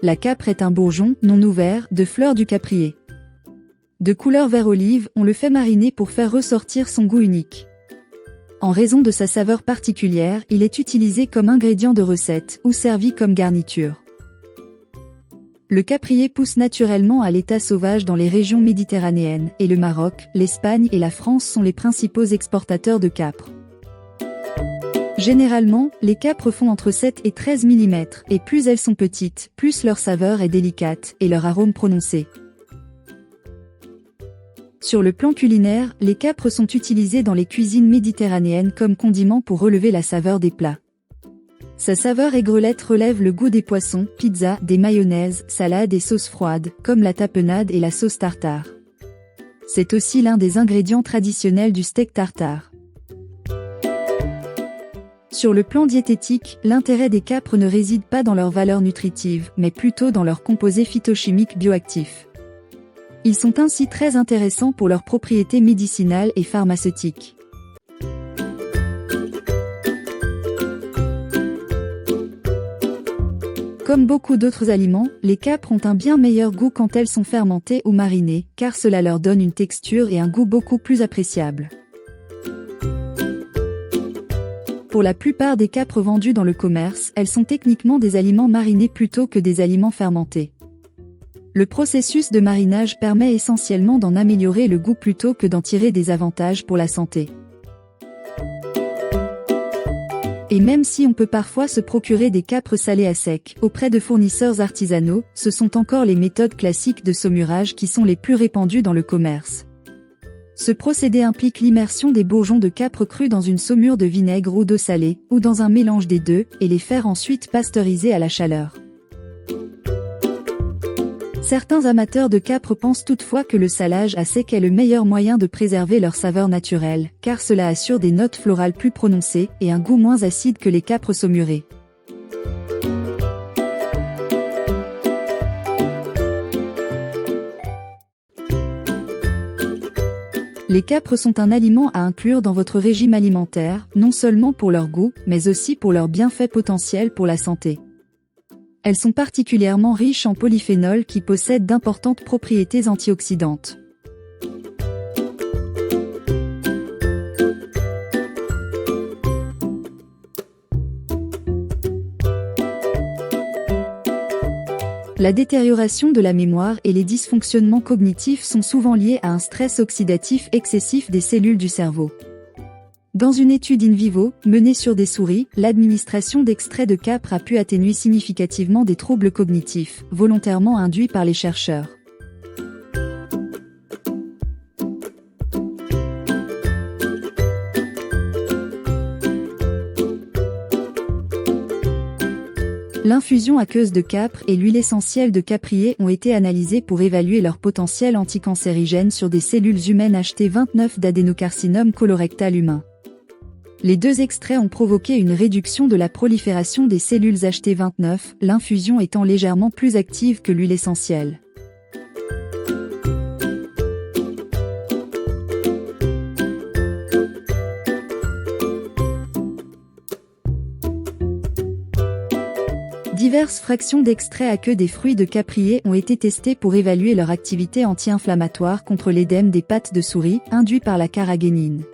La capre est un bourgeon, non ouvert, de fleurs du caprier. De couleur vert olive, on le fait mariner pour faire ressortir son goût unique. En raison de sa saveur particulière, il est utilisé comme ingrédient de recettes ou servi comme garniture. Le caprier pousse naturellement à l'état sauvage dans les régions méditerranéennes, et le Maroc, l'Espagne et la France sont les principaux exportateurs de capres. Généralement, les capres font entre 7 et 13 mm, et plus elles sont petites, plus leur saveur est délicate, et leur arôme prononcé. Sur le plan culinaire, les capres sont utilisés dans les cuisines méditerranéennes comme condiment pour relever la saveur des plats. Sa saveur aigrelette relève le goût des poissons, pizzas, des mayonnaises, salades et sauces froides, comme la tapenade et la sauce tartare. C'est aussi l'un des ingrédients traditionnels du steak tartare. Sur le plan diététique, l'intérêt des capres ne réside pas dans leur valeur nutritive, mais plutôt dans leurs composés phytochimiques bioactifs. Ils sont ainsi très intéressants pour leurs propriétés médicinales et pharmaceutiques. Comme beaucoup d'autres aliments, les capres ont un bien meilleur goût quand elles sont fermentées ou marinées, car cela leur donne une texture et un goût beaucoup plus appréciables. Pour la plupart des capres vendus dans le commerce, elles sont techniquement des aliments marinés plutôt que des aliments fermentés. Le processus de marinage permet essentiellement d'en améliorer le goût plutôt que d'en tirer des avantages pour la santé. Et même si on peut parfois se procurer des capres salés à sec, auprès de fournisseurs artisanaux, ce sont encore les méthodes classiques de saumurage qui sont les plus répandues dans le commerce. Ce procédé implique l'immersion des bourgeons de capre crus dans une saumure de vinaigre ou d'eau salée, ou dans un mélange des deux, et les faire ensuite pasteuriser à la chaleur. Certains amateurs de capre pensent toutefois que le salage à sec est le meilleur moyen de préserver leur saveur naturelle, car cela assure des notes florales plus prononcées et un goût moins acide que les capres saumurés. Les capres sont un aliment à inclure dans votre régime alimentaire, non seulement pour leur goût, mais aussi pour leurs bienfaits potentiels pour la santé. Elles sont particulièrement riches en polyphénols qui possèdent d'importantes propriétés antioxydantes. La détérioration de la mémoire et les dysfonctionnements cognitifs sont souvent liés à un stress oxydatif excessif des cellules du cerveau. Dans une étude in vivo, menée sur des souris, l'administration d'extraits de capre a pu atténuer significativement des troubles cognitifs, volontairement induits par les chercheurs. L'infusion aqueuse de capre et l'huile essentielle de caprier ont été analysées pour évaluer leur potentiel anticancérigène sur des cellules humaines HT29 d'adénocarcinome colorectal humain. Les deux extraits ont provoqué une réduction de la prolifération des cellules HT29, l'infusion étant légèrement plus active que l'huile essentielle. Diverses fractions d'extraits aqueux des fruits de caprier ont été testées pour évaluer leur activité anti-inflammatoire contre l'édème des pattes de souris, induit par la carragénine.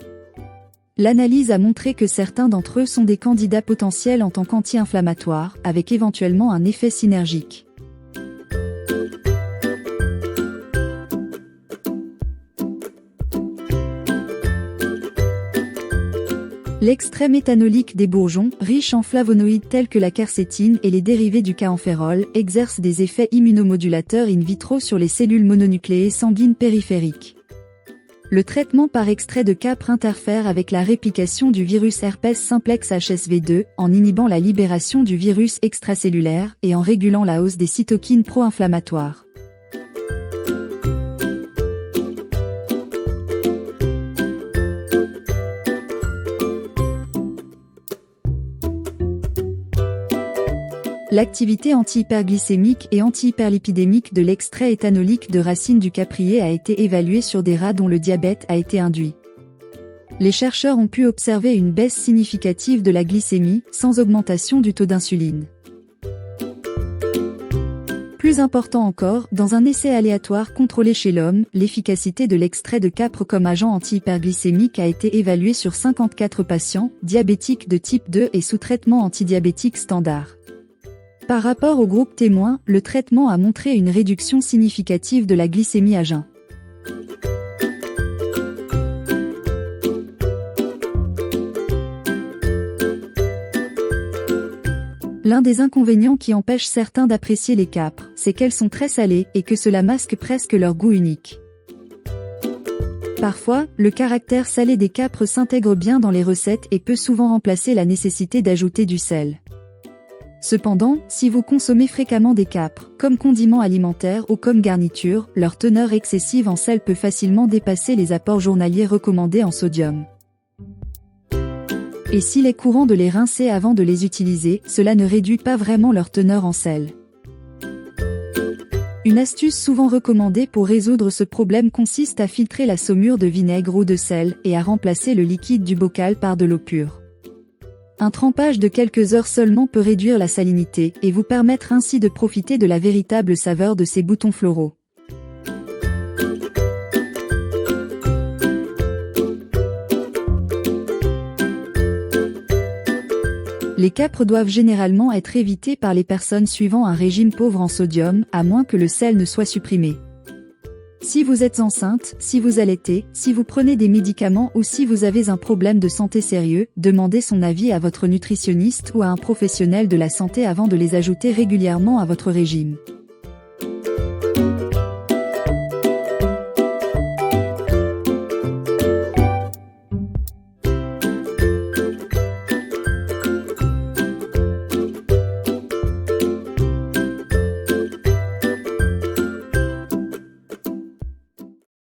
L'analyse a montré que certains d'entre eux sont des candidats potentiels en tant qu'anti-inflammatoires, avec éventuellement un effet synergique. L'extrait méthanolique des bourgeons, riche en flavonoïdes tels que la quercétine et les dérivés du kaempférol, exerce des effets immunomodulateurs in vitro sur les cellules mononucléées sanguines périphériques. Le traitement par extrait de capre interfère avec la réplication du virus herpès simplex HSV2, en inhibant la libération du virus extracellulaire et en régulant la hausse des cytokines pro-inflammatoires. L'activité antihyperglycémique et antihyperlipidémique de l'extrait éthanolique de racine du caprier a été évaluée sur des rats dont le diabète a été induit. Les chercheurs ont pu observer une baisse significative de la glycémie, sans augmentation du taux d'insuline. Plus important encore, dans un essai aléatoire contrôlé chez l'homme, l'efficacité de l'extrait de capre comme agent anti-hyperglycémique a été évaluée sur 54 patients, diabétiques de type 2 et sous traitement antidiabétique standard. Par rapport au groupe témoin, le traitement a montré une réduction significative de la glycémie à jeun. L'un des inconvénients qui empêche certains d'apprécier les capres, c'est qu'elles sont très salées et que cela masque presque leur goût unique. Parfois, le caractère salé des capres s'intègre bien dans les recettes et peut souvent remplacer la nécessité d'ajouter du sel. Cependant, si vous consommez fréquemment des capres, comme condiment alimentaire ou comme garniture, leur teneur excessive en sel peut facilement dépasser les apports journaliers recommandés en sodium. Et s'il est courant de les rincer avant de les utiliser, cela ne réduit pas vraiment leur teneur en sel. Une astuce souvent recommandée pour résoudre ce problème consiste à filtrer la saumure de vinaigre ou de sel et à remplacer le liquide du bocal par de l'eau pure. Un trempage de quelques heures seulement peut réduire la salinité et vous permettre ainsi de profiter de la véritable saveur de ces boutons floraux. Les capres doivent généralement être évités par les personnes suivant un régime pauvre en sodium, à moins que le sel ne soit supprimé. Si vous êtes enceinte, si vous allaitez, si vous prenez des médicaments ou si vous avez un problème de santé sérieux, demandez son avis à votre nutritionniste ou à un professionnel de la santé avant de les ajouter régulièrement à votre régime.